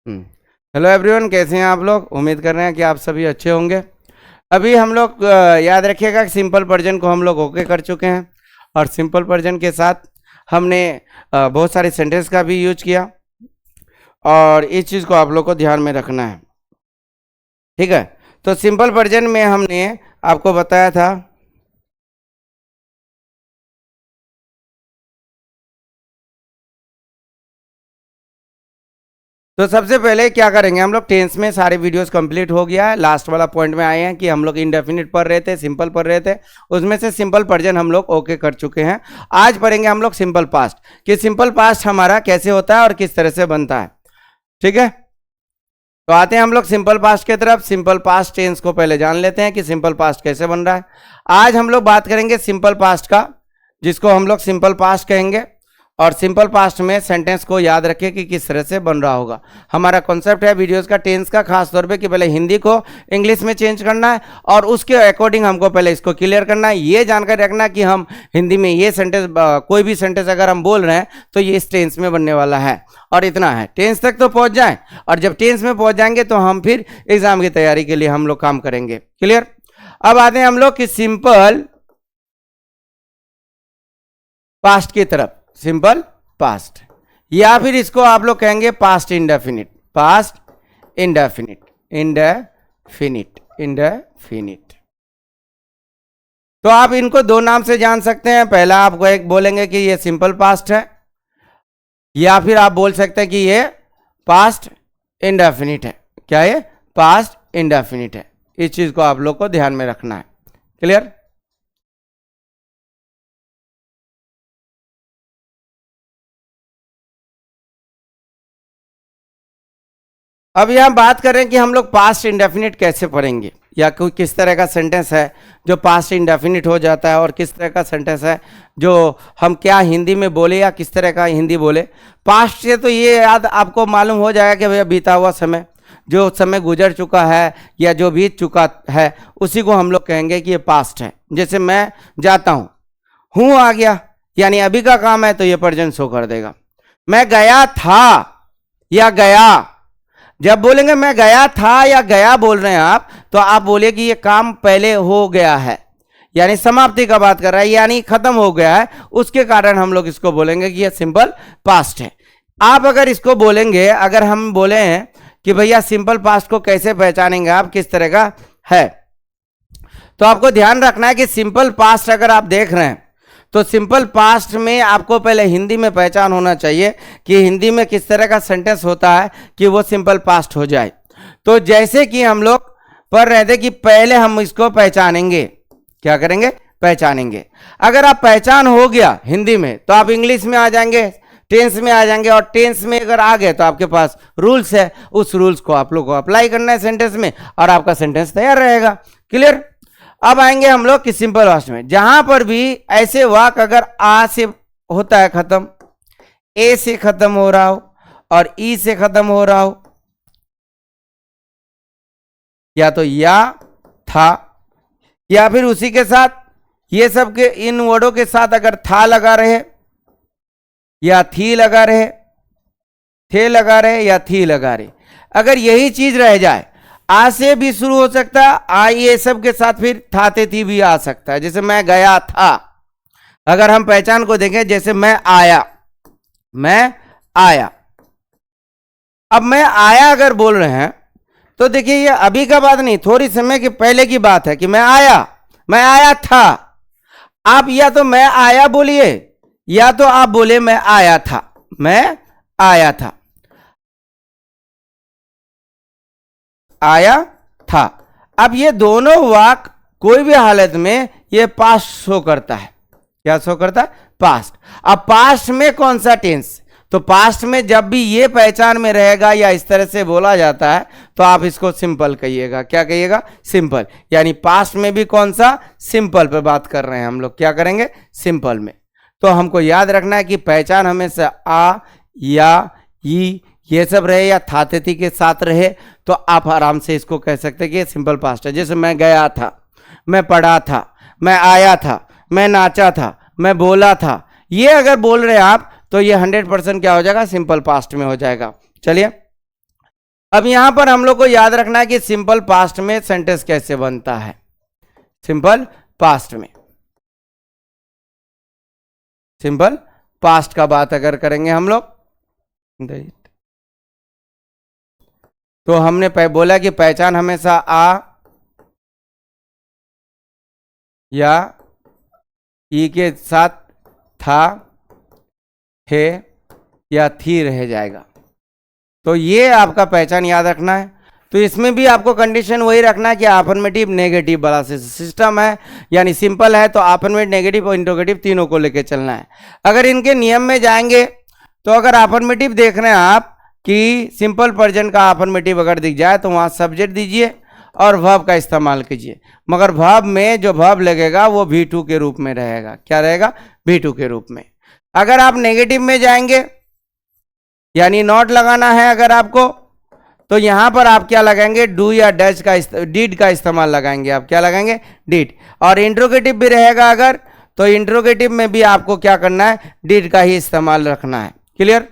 Hello everyone, कैसे हैं आप लोग। उम्मीद कर रहे हैं कि आप सभी अच्छे होंगे। अभी हम लोग याद रखिएगा कि सिंपल वर्जन को हम लोग ओके कर चुके हैं और सिंपल वर्जन के साथ हमने बहुत सारे सेंटेंस का भी यूज किया और इस चीज़ को आप लोग को ध्यान में रखना है, ठीक है। तो सिंपल वर्जन में हमने आपको बताया था तो सबसे पहले क्या करेंगे हम लोग, टेंस में सारे वीडियोस कंप्लीट हो गया है। लास्ट वाला पॉइंट में आए हैं कि हम लोग इंडेफिनिट पढ़ रहे थे, सिंपल पढ़ रहे थे, उसमें से सिंपल प्रेजेंट हम लोग ओके कर चुके हैं। आज पढ़ेंगे हम लोग सिंपल पास्ट कि सिंपल पास्ट हमारा कैसे होता है और किस तरह से बनता है, ठीक है। तो आते हैं हम लोग सिंपल पास्ट की तरफ। सिंपल पास्ट टेंस को पहले जान लेते हैं कि सिंपल पास्ट कैसे बन रहा है। आज हम लोग बात करेंगे सिंपल पास्ट का, जिसको हम लोग सिंपल पास्ट कहेंगे। और सिंपल पास्ट में सेंटेंस को याद रखें कि किस तरह से बन रहा होगा। हमारा कॉन्सेप्ट है वीडियोस का टेंस का, खास तौर पे कि पहले हिंदी को इंग्लिश में चेंज करना है और उसके अकॉर्डिंग हमको पहले इसको क्लियर करना है। ये जानकारी रखना कि हम हिंदी में ये सेंटेंस, कोई भी सेंटेंस अगर हम बोल रहे हैं तो ये इस टेंस में बनने वाला है और इतना है। टेंस तक तो पहुंच जाए और जब टेंस में पहुंच जाएंगे तो हम फिर एग्जाम की तैयारी के लिए हम लोग काम करेंगे। क्लियर। अब आते हैं हम लोग कि सिंपल पास्ट की तरफ। सिंपल पास्ट या फिर इसको आप लोग कहेंगे past indefinite, past indefinite, indefinite, indefinite. तो आप इनको दो नाम से जान सकते हैं। पहला आपको एक बोलेंगे कि ये सिंपल पास्ट है या फिर आप बोल सकते हैं कि ये पास्ट इंडेफिनिट है। क्या ये पास्ट इंडेफिनिट है। इस चीज को आप लोग को ध्यान में रखना है। क्लियर। अब यहां बात कर रहे हैं कि हम लोग पास्ट इंडेफिनिट कैसे पढ़ेंगे या कोई किस तरह का सेंटेंस है जो पास्ट इंडेफिनिट हो जाता है और किस तरह का सेंटेंस है जो हम क्या हिंदी में बोले या किस तरह का हिंदी बोले। पास्ट से तो ये याद आपको मालूम हो जाएगा कि भैया बीता हुआ समय, जो समय गुजर चुका है या जो बीत चुका है, उसी को हम लोग कहेंगे कि ये पास्ट है। जैसे मैं जाता हूँ आ गया, यानी अभी का काम है तो ये प्रेजेंट शो कर देगा। मैं गया था या गया, जब बोलेंगे मैं गया था या गया बोल रहे हैं आप, तो आप बोलिए कि ये काम पहले हो गया है, यानी समाप्ति का बात कर रहा है, यानी खत्म हो गया है। उसके कारण हम लोग इसको बोलेंगे कि ये सिंपल पास्ट है। आप अगर इसको बोलेंगे, अगर हम बोले हैं कि भैया सिंपल पास्ट को कैसे पहचानेंगे आप, किस तरह का है, तो आपको ध्यान रखना है कि सिंपल पास्ट अगर आप देख रहे हैं तो सिंपल पास्ट में आपको पहले हिंदी में पहचान होना चाहिए कि हिंदी में किस तरह का सेंटेंस होता है कि वो सिंपल पास्ट हो जाए। तो जैसे कि हम लोग पढ़ रहे थे कि पहले हम इसको पहचानेंगे, क्या करेंगे, पहचानेंगे। अगर आप पहचान हो गया हिंदी में तो आप इंग्लिश में आ जाएंगे, टेंस में आ जाएंगे, और टेंस में अगर आ गए तो आपके पास रूल्स है, उस रूल्स को आप लोग को अप्लाई करना है सेंटेंस में और आपका सेंटेंस तैयार रहेगा। क्लियर। अब आएंगे हम लोग कि सिंपल पास्ट में, जहां पर भी ऐसे वाक्य अगर आ से होता है खत्म, ए से खत्म हो रहा हो और ई से खत्म हो रहा हो, या तो या था या फिर उसी के साथ ये सब के इन वर्डों के साथ अगर था लगा रहे या थी लगा रहे, थे लगा रहे या थी लगा रहे, अगर यही चीज रह जाए, आ से भी शुरू हो सकता है, आ ये सब के साथ फिर थाते थी भी आ सकता है। जैसे मैं गया था, अगर हम पहचान को देखें, जैसे मैं आया, मैं आया। अब मैं आया अगर बोल रहे हैं तो देखिए ये अभी का बात नहीं, थोड़ी समय के पहले की बात है कि मैं आया था। आप या तो मैं आया बोलिए या तो आप बोले मैं आया था, मैं आया था, आया था। अब ये दोनों वाक्य कोई भी हालत में ये पास्ट शो करता है। क्या शो करता है? पास्ट। अब पास्ट में कौन सा टेंस, तो पास्ट में जब भी ये पहचान में रहेगा या इस तरह से बोला जाता है तो आप इसको सिंपल कहिएगा। क्या कहिएगा? सिंपल। यानी पास्ट में भी कौन सा, सिंपल पे बात कर रहे हैं हम लोग, क्या करेंगे, सिंपल में। तो हमको याद रखना है कि पहचान हमेशा आ या ई ये सब रहे या थातेथी के साथ रहे तो आप आराम से इसको कह सकते हैं कि ये सिंपल पास्ट है। जैसे मैं गया था, मैं पढ़ा था, मैं आया था, मैं नाचा था, मैं बोला था, ये अगर बोल रहे हैं आप तो ये 100% क्या हो जाएगा, सिंपल पास्ट में हो जाएगा। चलिए अब यहां पर हम लोग को याद रखना है कि सिंपल पास्ट में सेंटेंस कैसे बनता है। सिंपल पास्ट में, सिंपल पास्ट का बात अगर करेंगे हम लोग, तो हमने बोला कि पहचान हमेशा आ या ई के साथ था, थे या थी रह जाएगा। तो ये आपका पहचान याद रखना है। तो इसमें भी आपको कंडीशन वही रखना है कि अफर्मेटिव नेगेटिव वाला सिस्टम है, यानी सिंपल है तो अफर्मेटिव नेगेटिव और इंट्रोगेटिव तीनों को लेके चलना है। अगर इनके नियम में जाएंगे तो अगर अफर्मेटिव देख रहे हैं आप कि सिंपल प्रेजेंट का अफर्मेटिव अगर दिख जाए तो वहां सब्जेक्ट दीजिए और वर्ब का इस्तेमाल कीजिए, मगर वर्ब में जो वर्ब लगेगा वो V2 के रूप में रहेगा। क्या रहेगा? V2 के रूप में। अगर आप नेगेटिव में जाएंगे यानी नॉट लगाना है अगर आपको, तो यहां पर आप क्या लगाएंगे? डू या डज का डिड का इस्तेमाल लगाएंगे। आप क्या लगाएंगे? डिड। और इंट्रोगेटिव भी रहेगा अगर, तो इंट्रोगेटिव में भी आपको क्या करना है? डिड का ही इस्तेमाल रखना है। क्लियर?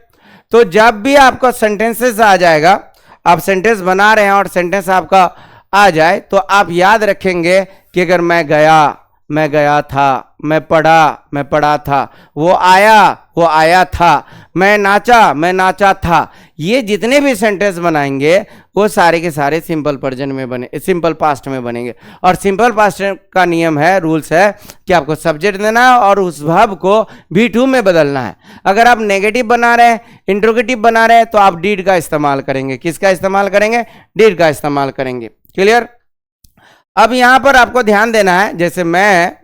तो जब भी आपका सेंटेंसेस आ जाएगा, आप सेंटेंस बना रहे हैं और सेंटेंस आपका आ जाए तो आप याद रखेंगे कि अगर मैं गया था, मैं पढ़ा था, वो आया था, मैं नाचा था। ये जितने भी सेंटेंस बनाएंगे वो सारे के सारे सिंपल प्रेजेंट में बने, सिंपल पास्ट में बनेंगे। और सिंपल पास्ट का नियम है, रूल्स है कि आपको सब्जेक्ट देना है और उस वर्ब को V2 में बदलना है। अगर आप नेगेटिव बना रहे हैं, इंट्रोगेटिव बना रहे हैं, तो आप डिड का इस्तेमाल करेंगे। किसका इस्तेमाल करेंगे? डिड का इस्तेमाल करेंगे। क्लियर? अब यहां पर आपको ध्यान देना है, जैसे मैं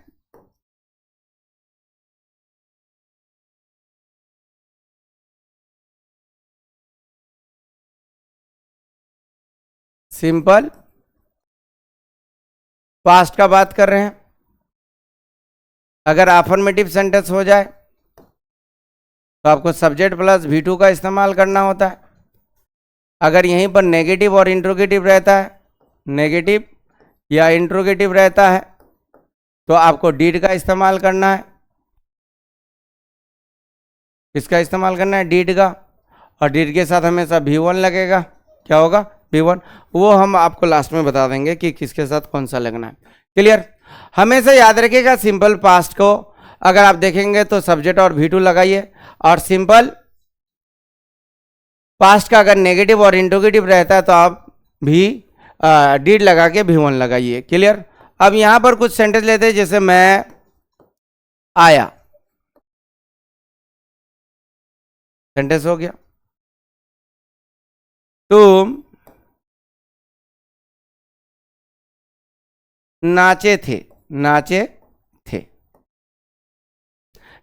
सिंपल पास्ट का बात कर रहे हैं, अगर अफर्मेटिव सेंटेंस हो जाए तो आपको सब्जेक्ट प्लस V2 का इस्तेमाल करना होता है। अगर यहीं पर नेगेटिव और इंट्रोगेटिव रहता है, नेगेटिव या इंट्रोगेटिव रहता है, तो आपको डिड का इस्तेमाल करना है। किसका इस्तेमाल करना है? डिड का। और डिड के साथ हमेशा V1 लगेगा। क्या होगा? V1। वो हम आपको लास्ट में बता देंगे कि किसके साथ कौन सा लगना है। क्लियर? हमेशा याद रखिएगा सिंपल पास्ट को अगर आप देखेंगे तो सब्जेक्ट और V2 लगाइए, और सिंपल पास्ट का अगर नेगेटिव और इंट्रोगेटिव रहता है तो आप भी डिड लगा के V1 लगाइए। क्लियर? अब यहां पर कुछ सेंटेंस लेते हैं, जैसे मैं आया, सेंटेंस हो गया। तुम नाचे थे,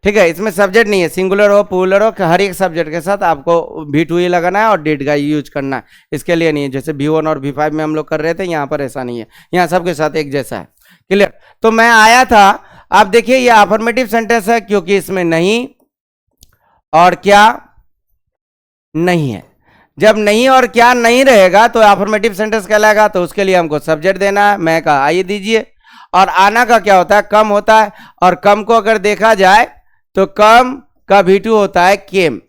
ठीक है। इसमें सब्जेक्ट नहीं है, सिंगुलर हो प्लूरल हो, हर एक सब्जेक्ट के साथ आपको V2 ही लगाना है और डिड का यूज करना है। इसके लिए नहीं है, जैसे V1 और V5 में हम लोग कर रहे थे, यहाँ पर ऐसा नहीं है, यहाँ सबके साथ एक जैसा है। क्लियर? तो मैं आया था, आप देखिए ये अफर्मेटिव सेंटेंस है क्योंकि इसमें नहीं और क्या नहीं है। जब नहीं और क्या नहीं रहेगा तो अफर्मेटिव सेंटेंस कहलाएगा। तो उसके लिए हमको सब्जेक्ट देना है, मैं का आइए दीजिए। और आना का क्या होता है? कम होता है। और कम को अगर देखा जाए तो कम का V2 होता है केम।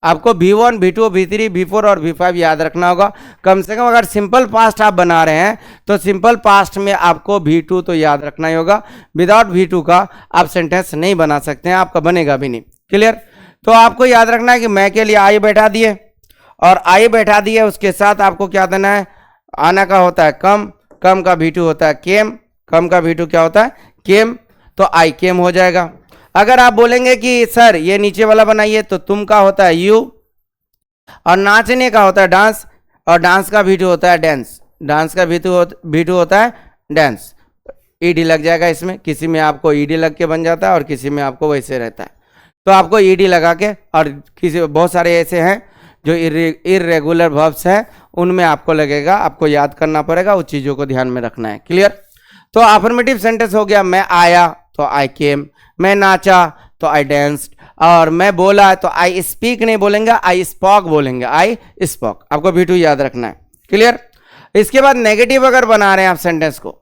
आपको V1, V2, V3, V4 और V5 याद रखना होगा। कम से कम अगर सिंपल पास्ट आप बना रहे हैं तो सिंपल पास्ट में आपको V2 तो याद रखना ही होगा। विदाउट V2 का आप सेंटेंस नहीं बना सकते हैं, आपका बनेगा भी नहीं। क्लियर? तो आपको याद रखना है कि मैं के लिए आई बैठा दिए, और आई बैठा दिए उसके साथ आपको क्या देना है? आना का होता है कम, कम का V2 होता है केम, कम का V2 क्या होता है? केम। तो आई केम हो जाएगा। अगर आप बोलेंगे कि सर ये नीचे वाला बनाइए, तो तुम का होता है यू, और नाचने का होता है डांस, और डांस का V2 होता है डांस, डांस का V2 होता है डांस। ईडी लग जाएगा इसमें, किसी में आपको ईडी लग के बन जाता है और किसी में आपको वैसे रहता है। तो आपको ईडी लगा के, और किसी बहुत सारे ऐसे हैं जो इरेगुलर वर्ब्स हैं, उनमें आपको लगेगा, आपको याद करना पड़ेगा, उस चीज़ों को ध्यान में रखना है। क्लियर? तो अफर्मेटिव सेंटेंस हो गया, मैं आया तो आई केम, मैं नाचा तो आई डांस्ड, और मैं बोला तो आई स्पीक नहीं बोलेंगे, आई स्पॉक बोलेंगे, आई स्पॉक। आपको V2 याद रखना है। क्लियर? इसके बाद नेगेटिव अगर बना रहे हैं आप सेंटेंस को,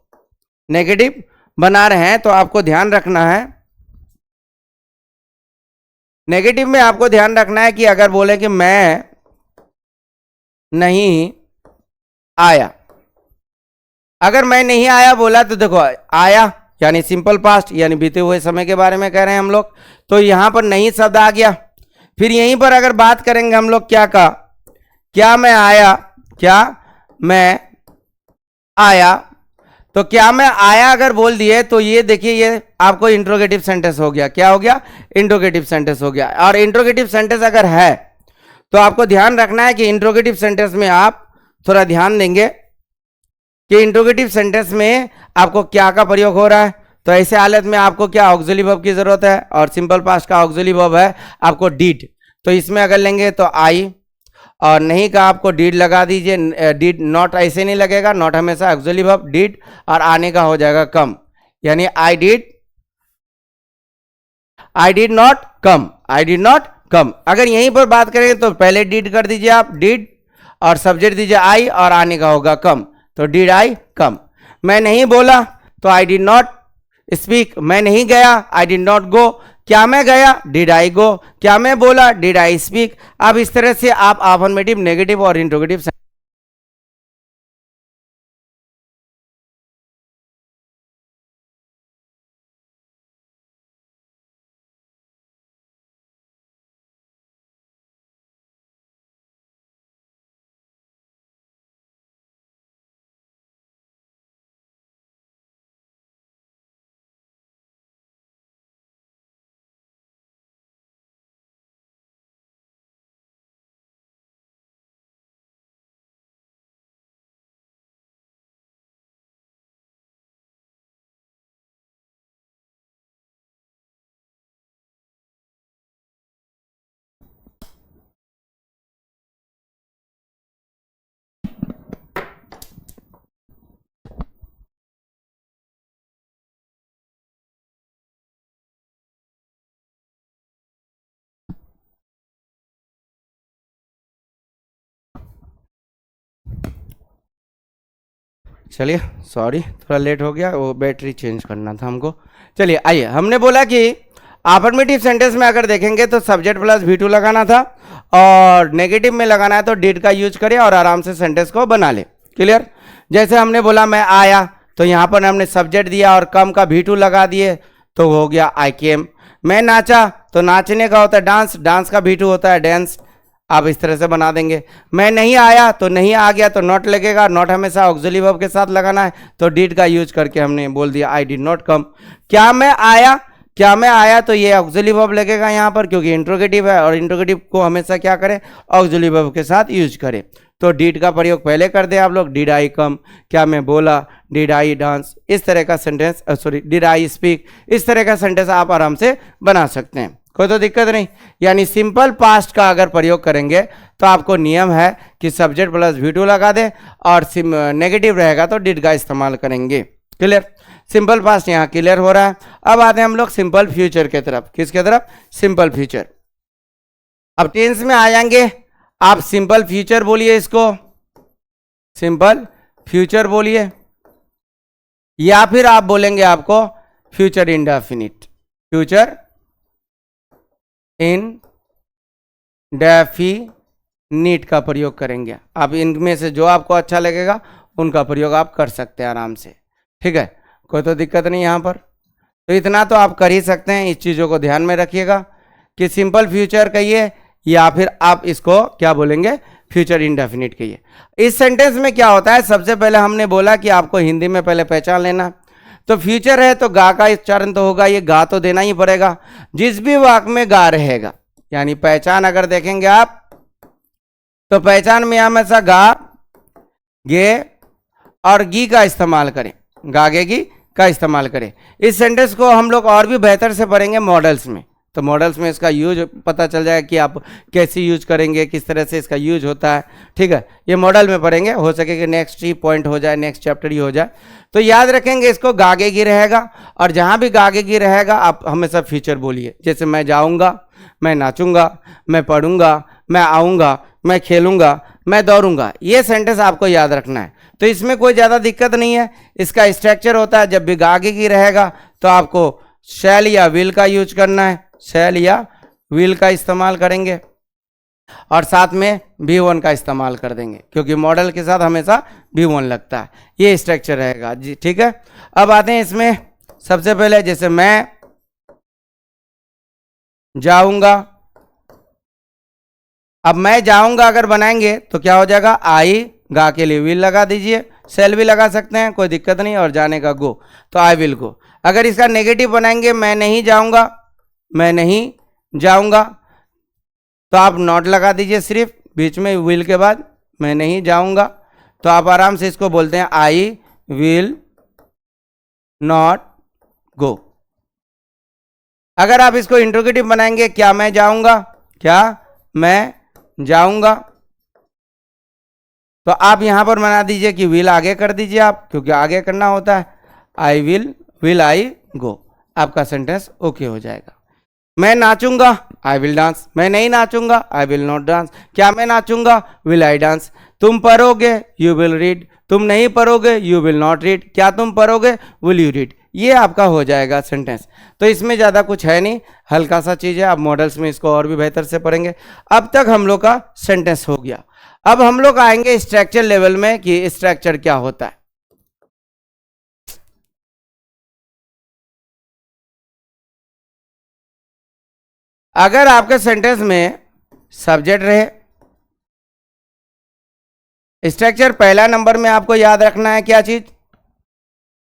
नेगेटिव बना रहे हैं तो आपको ध्यान रखना है, नेगेटिव में आपको ध्यान रखना है कि अगर बोले कि मैं नहीं आया। अगर मैं नहीं आया बोला तो देखो आया यानी सिंपल पास्ट यानी बीते हुए समय के बारे में कह रहे हैं हम लोग, तो यहां पर नहीं शब्द आ गया। फिर यहीं पर अगर बात करेंगे हम लोग क्या कहा, क्या मैं आया, क्या मैं आया, तो क्या मैं आया अगर बोल दिए तो ये देखिए ये आपको इंट्रोगेटिव सेंटेंस हो गया। क्या हो गया? इंट्रोगेटिव सेंटेंस हो गया। और इंट्रोगेटिव सेंटेंस अगर है तो आपको ध्यान रखना है कि इंट्रोगेटिव सेंटेंस में आप थोड़ा ध्यान देंगे कि इंट्रोगेटिव सेंटेंस में आपको क्या का प्रयोग हो रहा है। तो ऐसे हालत में आपको क्या ऑक्सिलरी वर्ब की जरूरत है, और सिंपल पास्ट का ऑक्सिलरी वर्ब है आपको डिड। तो इसमें अगर लेंगे तो आई, और नहीं का आपको डिड लगा दीजिए। डिड नॉट ऐसे नहीं लगेगा, नॉट हमेशा ऑक्सिलरी वर्ब डिड, और आने का हो जाएगा कम, यानी I did not come, I did not come. अगर यहीं पर बात करें तो पहले डिड कर दीजिए आप, डिड, और सब्जेक्ट दीजिए आई, और आने का होगा कम, तो डिड आई कम। मैं नहीं बोला तो आई डिड नॉट स्पीक, मैं नहीं गया आई डिड नॉट गो, क्या मैं गया डिड आई गो, क्या मैं बोला डिड आई स्पीक। अब इस तरह से आप अफर्मेटिव, नेगेटिव और इंट्रोगेटिव चलिए सॉरी थोड़ा लेट हो गया, वो बैटरी चेंज करना था हमको। चलिए आइए, हमने बोला कि अफर्मेटिव सेंटेंस में अगर देखेंगे तो सब्जेक्ट प्लस V2 लगाना था, और नेगेटिव में लगाना है तो डिड का यूज करें और आराम से सेंटेंस को बना ले। क्लियर? जैसे हमने बोला मैं आया, तो यहाँ पर हमने सब्जेक्ट दिया और कम का V2 लगा दिए तो हो गया आई केम। मैं नाचा तो नाचने का होता है डांस, डांस का V2 होता है डांस, आप इस तरह से बना देंगे। मैं नहीं आया तो नहीं आ गया तो नॉट लगेगा, नॉट हमेशा ऑक्सिलरी वर्ब के साथ लगाना है, तो डिड का यूज करके हमने बोल दिया आई डिड नॉट कम। क्या मैं आया, क्या मैं आया तो ये ऑक्सिलरी वर्ब लगेगा यहाँ पर क्योंकि इंट्रोगेटिव है, और इंट्रोगेटिव को हमेशा क्या करें ऑक्सिलरी वर्ब के साथ यूज करें। तो डिड का प्रयोग पहले कर दे आप लोग, डिड आई कम, क्या मैं बोला, डिड आई डांस, इस तरह का sentence, sorry did I speak, इस तरह का सेंटेंस आप आराम से बना सकते हैं, कोई तो दिक्कत नहीं। यानी सिंपल पास्ट का अगर प्रयोग करेंगे तो आपको नियम है कि सब्जेक्ट प्लस V2 लगा दें, और नेगेटिव रहेगा तो डिड का इस्तेमाल करेंगे। क्लियर? सिंपल पास्ट यहाँ क्लियर हो रहा है। अब आते हैं हम लोग सिंपल फ्यूचर के तरफ। किसके तरफ? Simple future. अब टेंस में आ जाएंगे, आप सिंपल फ्यूचर बोलिए, इसको सिंपल फ्यूचर बोलिए, या फिर आप बोलेंगे आपको फ्यूचर इंडेफिनिट, फ्यूचर इंडेफिनिट का प्रयोग करेंगे। आप इनमें से जो आपको अच्छा लगेगा उनका प्रयोग आप कर सकते हैं आराम से, ठीक है, कोई तो दिक्कत नहीं यहाँ पर। तो इतना तो आप कर ही सकते हैं, इस चीज़ों को ध्यान में रखिएगा कि सिंपल फ्यूचर कहिए या फिर आप इसको क्या बोलेंगे फ्यूचर इंडेफिनिट कहिए। इस सेंटेंस में क्या होता है, सबसे पहले हमने बोला कि आपको हिंदी में पहले पहचान लेना। तो फ्यूचर है तो गा का उच्चारण तो होगा, ये गा तो देना ही पड़ेगा। जिस भी वाक्य में गा रहेगा, यानी पहचान अगर देखेंगे आप तो पहचान में हमेशा गा, गे और गी का इस्तेमाल करें, गागे गी का इस्तेमाल करें। इस सेंटेंस को हम लोग और भी बेहतर से पढ़ेंगे मॉडल्स में, तो मॉडल्स में इसका यूज पता चल जाएगा कि आप कैसे यूज करेंगे, किस तरह से इसका यूज होता है, ठीक है, ये मॉडल में पढ़ेंगे। हो सके कि नेक्स्ट ही पॉइंट हो जाए, नेक्स्ट चैप्टर ही हो जाए, तो याद रखेंगे इसको गागेगी रहेगा, और जहाँ भी गागेगी रहेगा आप हमेशा फ्यूचर बोलिए। जैसे मैं जाऊँगा, मैं नाचूंगा, मैं पढ़ूंगा, मैं आऊँगा, मैं खेलूंगा, मैं दौड़ूंगा, ये सेंटेंस आपको याद रखना है। तो इसमें कोई ज़्यादा दिक्कत नहीं है। इसका स्ट्रक्चर होता है जब भी गागेगी रहेगा तो आपको शैल या विल का यूज करना है, शैल या विल का इस्तेमाल करेंगे। और साथ में V1 का इस्तेमाल कर देंगे, क्योंकि मॉडल के साथ हमेशा V1 लगता है। ये स्ट्रक्चर रहेगा जी, ठीक है। अब आते हैं इसमें, सबसे पहले जैसे मैं जाऊंगा, अब मैं जाऊंगा अगर बनाएंगे तो क्या हो जाएगा, आई, गा के लिए विल लगा दीजिए, सेल भी लगा सकते हैं, कोई दिक्कत नहीं, और जाने का गो, तो आई विल गो। अगर इसका नेगेटिव बनाएंगे, मैं नहीं जाऊंगा, मैं नहीं जाऊंगा, तो आप नॉट लगा दीजिए सिर्फ बीच में विल के बाद, मैं नहीं जाऊंगा, तो आप आराम से इसको बोलते हैं आई विल नॉट गो। अगर आप इसको इंट्रोगेटिव बनाएंगे, क्या मैं जाऊंगा, क्या मैं जाऊंगा, तो आप यहां पर बना दीजिए कि विल आगे कर दीजिए आप, क्योंकि आगे करना होता है, आई विल आई गो, आपका सेंटेंस ओके हो जाएगा। मैं नाचूंगा, आई विल डांस, मैं नहीं नाचूंगा, आई विल नॉट डांस, क्या मैं नाचूंगा, विल आई डांस, तुम पढ़ोगे, यू विल रीड, तुम नहीं पढ़ोगे, यू विल नॉट रीड, क्या तुम पढ़ोगे, विल यू रीड। ये आपका हो जाएगा सेंटेंस। तो इसमें ज़्यादा कुछ है नहीं, हल्का सा चीज़ है, आप मॉडल्स में इसको और भी बेहतर से पढ़ेंगे। अब तक हम लोग का सेंटेंस हो गया। अब हम लोग आएंगे स्ट्रक्चर लेवल में कि स्ट्रक्चर क्या होता है। अगर आपके सेंटेंस में सब्जेक्ट रहे, स्ट्रक्चर पहला नंबर में आपको याद रखना है क्या चीज,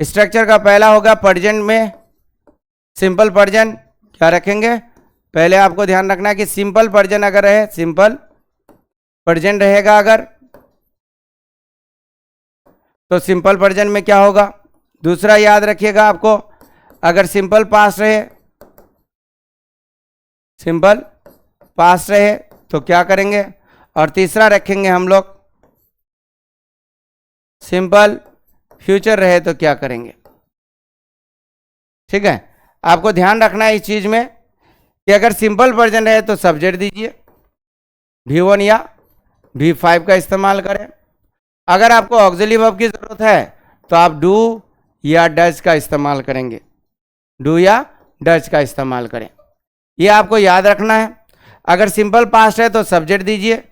स्ट्रक्चर का पहला होगा प्रेजेंट में सिंपल प्रेजेंट, क्या रखेंगे, पहले आपको ध्यान रखना है कि सिंपल प्रेजेंट अगर रहे, सिंपल प्रेजेंट रहेगा अगर, तो सिंपल प्रेजेंट में क्या होगा। दूसरा याद रखिएगा आपको, अगर सिंपल पास्ट रहे, सिंपल पास्ट रहे तो क्या करेंगे, और तीसरा रखेंगे हम लोग सिंपल फ्यूचर रहे तो क्या करेंगे। ठीक है, आपको ध्यान रखना है इस चीज में कि अगर सिंपल प्रेजेंट रहे तो सब्जेक्ट दीजिए, V1 या V5 का इस्तेमाल करें। अगर आपको ऑक्सिलरी वर्ब की जरूरत है तो आप डू या डज का इस्तेमाल करेंगे, डू या डज का इस्तेमाल करें, ये आपको याद रखना है। अगर सिंपल पास्ट है तो सब्जेक्ट दीजिए,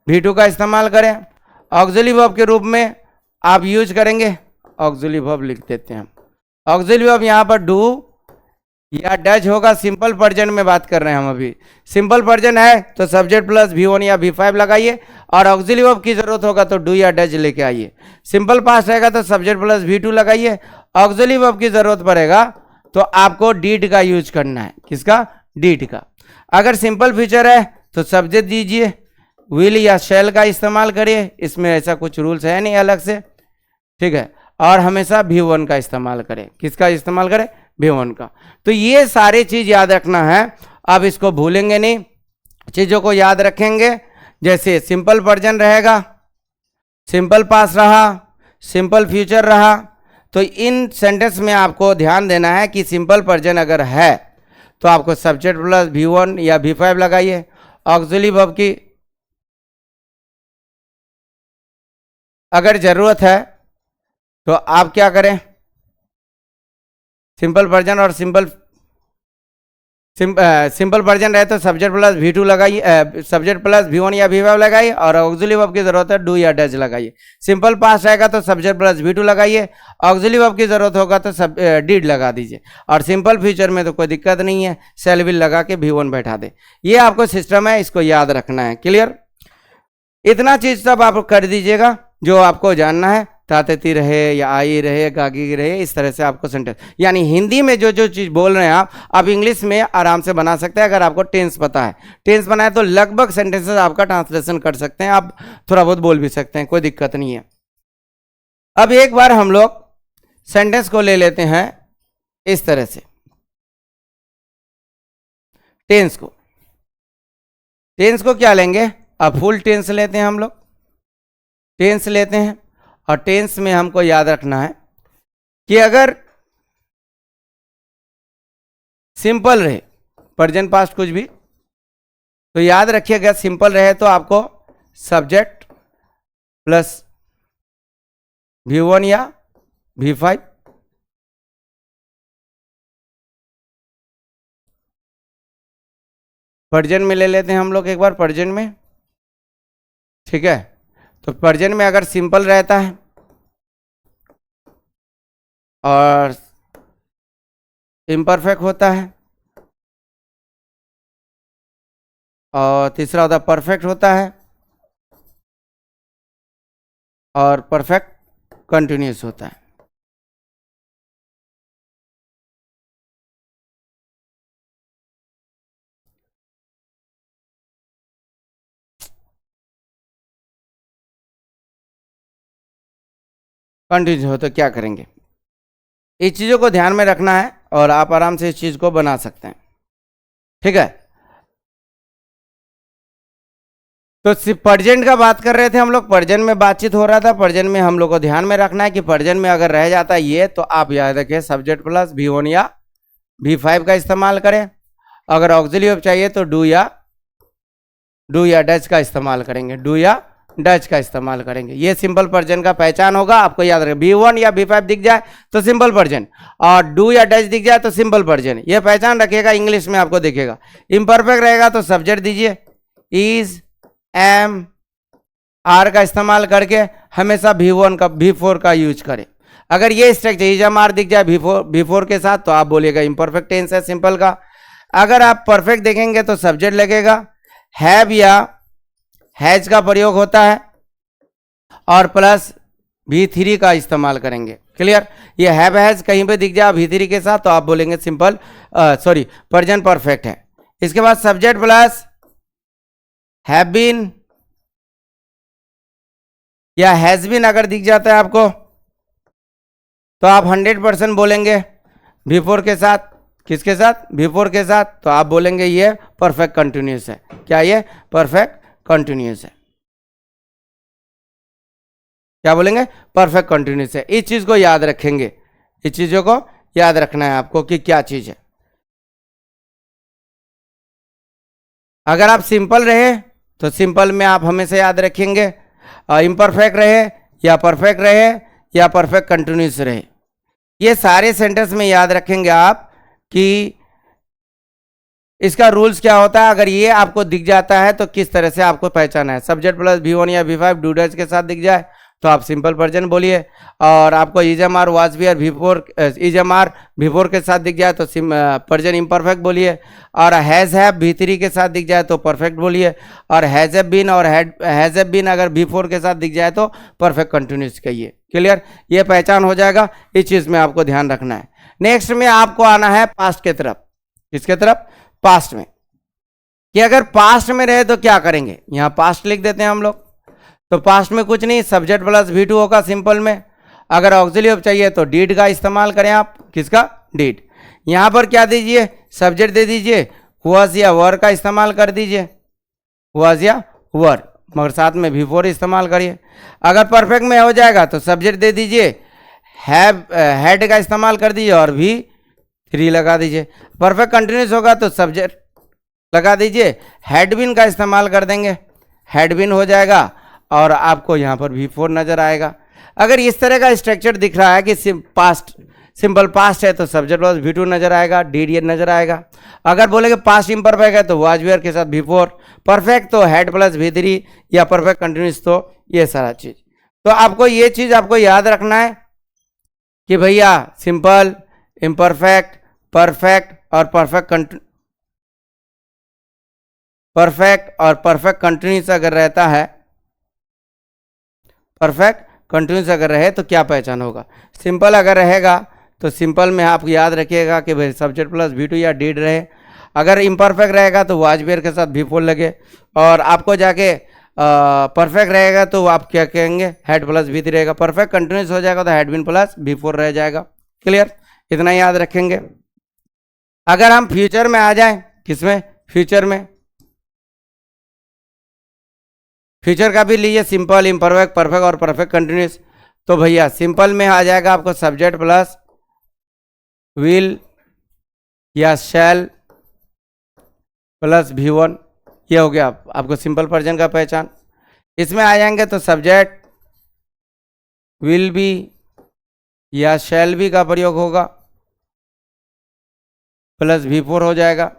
V2 का इस्तेमाल करें। ऑक्सिलरी वर्ब के रूप में आप यूज करेंगे, ऑक्सिलरी वर्ब लिख देते हैं हम, ऑक्सिलरी वर्ब यहाँ पर डू या डज होगा। सिंपल प्रेजेंट में बात कर रहे हैं हम अभी, सिंपल प्रेजेंट है तो सब्जेक्ट प्लस V1 या V5 लगाइए, और ऑक्सिलरी वर्ब की जरूरत होगा तो डू या डज लेके आइए। सिंपल पास्ट रहेगा तो सब्जेक्ट प्लस V2 लगाइए, ऑक्सिलरी वर्ब की जरूरत पड़ेगा तो आपको डीड का यूज करना है, किसका, डीड का। अगर सिंपल फ्यूचर है तो सब्जेक्ट दीजिए, विल या शैल का इस्तेमाल करिए, इसमें ऐसा कुछ रूल्स है नहीं अलग से, ठीक है। और हमेशा V1 का इस्तेमाल करें, किसका इस्तेमाल करें, V1 का। तो ये सारी चीज याद रखना है, अब इसको भूलेंगे नहीं, चीजों को याद रखेंगे। जैसे सिंपल प्रेजेंट रहेगा, सिंपल पास्ट रहा, सिंपल फ्यूचर रहा, तो इन सेंटेंस में आपको ध्यान देना है कि सिंपल प्रेजेंट अगर है तो आपको सब्जेक्ट प्लस V1 या V5 लगाइए। ऑक्सिलरी वर्ब की अगर जरूरत है तो आप क्या करें, सिंपल प्रेजेंट और सिंपल प्रेजेंट है तो सब्जेक्ट प्लस V2 लगाइए, सब्जेक्ट प्लस V1 या V5 लगाइए, और ऑक्सिलरी वर्ब की जरूरत है डू या डज लगाइए। सिंपल पास्ट रहेगा तो सब्जेक्ट प्लस V2 लगाइए, ऑक्सिलरी वर्ब की जरूरत होगा तो डीड लगा दीजिए, और सिंपल फ्यूचर में तो कोई दिक्कत नहीं है, सेल विल लगा के V1 बैठा दे। ये आपको सिस्टम है, इसको याद रखना है, क्लियर। इतना चीज सब आप कर दीजिएगा जो आपको जानना है, ताते रहे या आई रहे, गागी रहे, इस तरह से आपको सेंटेंस, यानी हिंदी में जो जो चीज बोल रहे हैं आप इंग्लिश में आराम से बना सकते हैं। अगर आपको टेंस पता है, टेंस बना है तो लगभग सेंटेंसेस आपका ट्रांसलेशन कर सकते हैं, आप थोड़ा बहुत बोल भी सकते हैं, कोई दिक्कत नहीं है। अब एक बार हम लोग सेंटेंस को ले लेते हैं इस तरह से, टेंस को क्या लेंगे, अब फुल टेंस लेते हैं हम लोग, टेंस लेते हैं, और टेंस में हमको याद रखना है कि अगर सिंपल रहे, प्रेजेंट पास्ट कुछ भी, तो याद रखिएगा सिंपल रहे तो आपको सब्जेक्ट प्लस V1 या V5, प्रेजेंट में ले लेते हैं हम लोग एक बार, प्रेजेंट में ठीक है। तो प्रेजेंट में अगर सिंपल रहता है और इम्परफेक्ट होता है और तीसरा होता है परफेक्ट होता है और परफेक्ट कंटिन्यूस होता है। कंटिन्यूस हो तो क्या करेंगे, इस चीज़ों को ध्यान में रखना है और आप आराम से इस चीज़ को बना सकते हैं। ठीक है। तो सिर्फ प्रेजेंट का बात कर रहे थे हम लोग, प्रेजेंट में बातचीत हो रहा था। प्रेजेंट में हम लोग को ध्यान में रखना है कि प्रेजेंट में अगर रह जाता है ये, तो आप याद रखें सब्जेक्ट प्लस V1 या V5 का इस्तेमाल करें। अगर ऑक्सिलरी वर्ब चाहिए तो डू या डच का इस्तेमाल करेंगे, डू या डच का इस्तेमाल करेंगे। ये सिंपल प्रेजेंट का पहचान होगा, आपको याद रखें। V1 या V5 दिख जाए तो सिंपल प्रेजेंट, और डू या डच दिख जाए तो सिंपल प्रेजेंट। ये पहचान रखिएगा, इंग्लिश में आपको दिखेगा। इम्परफेक्ट रहेगा तो सब्जेक्ट दीजिए इज, एम, आर का इस्तेमाल करके हमेशा V1 का V4 का यूज करें। अगर ये स्ट्रक्चर इज एम आर दिख जाए V4 के साथ तो आप बोलिएगा इम्परफेक्ट टेंस है सिंपल का। अगर आप परफेक्ट देखेंगे तो सब्जेक्ट लगेगा, हैव या हैज का प्रयोग होता है और प्लस V3 का इस्तेमाल करेंगे। क्लियर। ये हैव हैज कहीं पे दिख जाए V3 के साथ तो आप बोलेंगे सिंपल प्रेजेंट परफेक्ट है। इसके बाद सब्जेक्ट प्लस हैव बीन या हैज बीन अगर दिख जाता है आपको तो आप 100% बोलेंगे V4 के साथ। किसके साथ? V4 के साथ। तो आप बोलेंगे ये परफेक्ट कंटिन्यूस है। क्या ये परफेक्ट कंटिन्यूस है? क्या बोलेंगे? परफेक्ट कंटिन्यूस है। इस चीज को याद रखेंगे, इस चीजों को याद रखना है आपको कि क्या चीज है। अगर आप सिंपल रहे तो सिंपल में आप हमेशा याद रखेंगे इम्परफेक्ट रहे या परफेक्ट रहे या परफेक्ट कंटिन्यूस रहे। ये सारे सेंटेंस में याद रखेंगे आप कि इसका रूल्स क्या होता है। अगर ये आपको दिख जाता है तो किस तरह से आपको पहचाना है। सब्जेक्ट प्लस V1 या V5 डू डज के साथ दिख जाए तो आप सिंपल प्रेजेंट बोलिए, और आपको is am are was be are V4 के साथ दिख जाए तो प्रेजेंट इम्परफेक्ट बोलिए, और हैज हैव V3 के साथ दिख जाए तो परफेक्ट बोलिए, और हैज हैव बीन और हैज हैव बीन अगर V4 के साथ दिख जाए तो परफेक्ट कंटिन्यूस कहिए। क्लियर। ये पहचान हो जाएगा, इस चीज में आपको ध्यान रखना है। नेक्स्ट में आपको आना है पास्ट के तरफ। किसके तरफ? पास्ट में। कि अगर पास्ट में रहे तो क्या करेंगे, यहां पास्ट लिख देते हैं हम लोग। तो पास्ट में कुछ नहीं, सब्जेक्ट प्लस V2 होगा सिंपल में। अगर ऑक्सिलरी वर्ब चाहिए तो डीड का इस्तेमाल करें आप। किसका? डीड। यहां पर क्या दीजिए? सब्जेक्ट दे दीजिए, वाज या वर का इस्तेमाल कर दीजिए, वाज या वर, मगर साथ में V4 इस्तेमाल करिए। अगर परफेक्ट में हो जाएगा तो सब्जेक्ट दे दीजिए, हैड का इस्तेमाल कर दीजिए और V3 लगा दीजिए। परफेक्ट कंटिन्यूस होगा तो सब्जेक्ट लगा दीजिए, हैड बीन का इस्तेमाल कर देंगे, हैड बीन हो जाएगा और आपको यहाँ पर V4 नजर आएगा। अगर इस तरह का स्ट्रक्चर दिख रहा है कि सिंपल पास्ट है तो सब्जेक्ट प्लस V2 नजर आएगा, डीड ये नजर आएगा। अगर बोलेंगे पास्ट इम्परफेक्ट है तो वाज वेयर के साथ V4, परफेक्ट तो हैड प्लस V3 या परफेक्ट कंटिन्यूस तो ये सारा चीज। तो आपको ये चीज आपको याद रखना है कि भैया सिंपल, इम्परफेक्ट, परफेक्ट और परफेक्ट कंटिन्यूस अगर रहता है, परफेक्ट कंटिन्यूस अगर रहे तो क्या पहचान होगा। सिंपल अगर रहेगा तो सिंपल में आप याद रखिएगा कि भाई सब्जेक्ट प्लस V2 या डीड रहे। अगर इम्परफेक्ट रहेगा तो वाज वेयर के साथ V4 लगे, और आपको जाके परफेक्ट रहेगा तो आप क्या कहेंगे? हैड प्लस V3 रहेगा। परफेक्ट कंटिन्यूस हो जाएगा तो हैड बीन प्लस V4 रह जाएगा। क्लियर। इतना याद रखेंगे। अगर हम फ्यूचर में आ जाएं, किसमें? फ्यूचर में। फ्यूचर का भी लीजिए, सिंपल, इम्परफेक्ट, परफेक्ट और परफेक्ट कंटिन्यूस। तो भैया सिंपल में आ जाएगा आपको सब्जेक्ट प्लस विल या शैल प्लस V1, ये हो गया आपको सिंपल प्रेजेंट का पहचान। इसमें आ जाएंगे तो सब्जेक्ट विल बी या शैल बी का प्रयोग होगा, प्लस V4 हो जाएगा।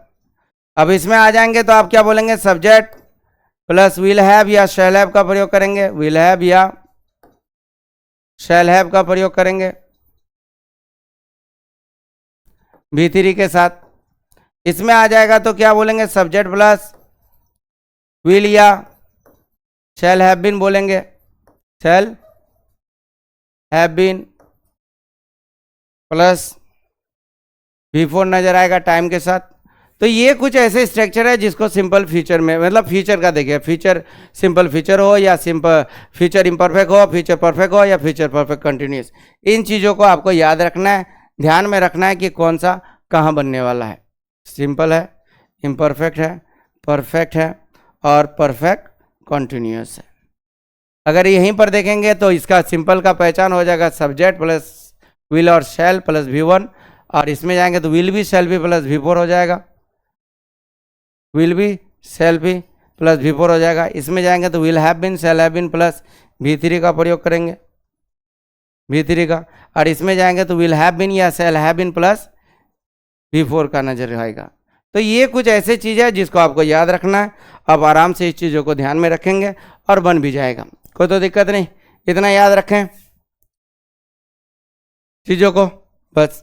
अब इसमें आ जाएंगे तो आप क्या बोलेंगे? सब्जेक्ट प्लस विल हैव या शैल हैव का प्रयोग करेंगे, विल हैव या शैल हैव का प्रयोग करेंगे V3 के साथ। इसमें आ जाएगा तो क्या बोलेंगे, सब्जेक्ट प्लस विल या शैल हैव बीन बोलेंगे, शैल हैव बीन प्लस V4 नजर आएगा टाइम के साथ। तो ये कुछ ऐसे स्ट्रक्चर है जिसको सिंपल फ्यूचर में, मतलब फ्यूचर का देखिए, फ्यूचर सिंपल फ्यूचर हो या सिंपल फ्यूचर इम्परफेक्ट हो, फ्यूचर परफेक्ट हो या फ्यूचर परफेक्ट कंटिन्यूस, इन चीज़ों को आपको याद रखना है, ध्यान में रखना है कि कौन सा कहाँ बनने वाला है। सिंपल है, इम्परफेक्ट है, परफेक्ट है और परफेक्ट कंटिन्यूस है। अगर यहीं पर देखेंगे तो इसका सिंपल का पहचान हो जाएगा सब्जेक्ट प्लस विल और शैल प्लस V1, और इसमें जाएंगे तो विल भी शैल भी प्लस V4 हो जाएगा, विल भी शैल भी प्लस V4 हो जाएगा। इसमें जाएंगे तो will have been shall have been plus V3 का प्रयोग करेंगे, V3 का, और इसमें जाएंगे तो विल हैव बीन या शैल हैव बीन प्लस V4 का नजर आएगा। तो ये कुछ ऐसे चीज़ है जिसको आपको याद रखना है। अब आराम से इस चीज़ों को ध्यान में रखेंगे और बन भी जाएगा, कोई तो दिक्कत नहीं, इतना याद रखें चीज़ों को बस।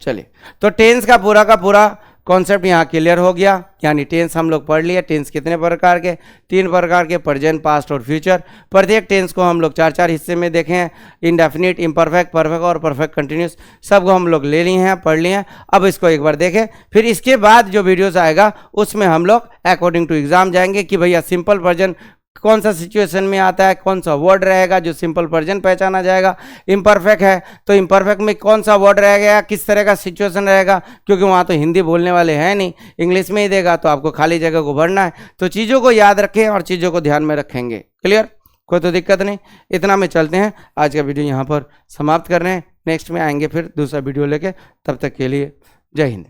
चलिए, तो टेंस का पूरा कॉन्सेप्ट यहाँ क्लियर हो गया। यानी टेंस हम लोग पढ़ लिए। टेंस कितने प्रकार के, 3 प्रकार के, प्रेजेंट, पास्ट और फ्यूचर। प्रत्येक टेंस को हम लोग 4-4 हिस्से में देखे हैं, इंडेफिनिट, इम्परफेक्ट, परफेक्ट और परफेक्ट कंटिन्यूस, सबको हम लोग ले लिए हैं, पढ़ लिए हैं। अब इसको एक बार देखें, फिर इसके बाद जो वीडियोस आएगा उसमें हम लोग अकॉर्डिंग टू एग्जाम जाएंगे कि भैया सिंपल प्रेजेंट कौन सा सिचुएशन में आता है, कौन सा वर्ड रहेगा जो सिंपल प्रेजेंट पहचाना जाएगा। इम्परफेक्ट है तो इम्परफेक्ट में कौन सा वर्ड रहेगा, किस तरह का सिचुएशन रहेगा, क्योंकि वहाँ तो हिंदी बोलने वाले हैं नहीं, इंग्लिश में ही देगा, तो आपको खाली जगह को भरना है। तो चीज़ों को याद रखें और चीज़ों को ध्यान में रखेंगे। क्लियर, कोई तो दिक्कत नहीं। इतना में चलते हैं, आज का वीडियो यहाँ पर समाप्त कर रहे हैं। नेक्स्ट में आएंगे फिर दूसरा वीडियो लेके, तब तक के लिए जय हिंद।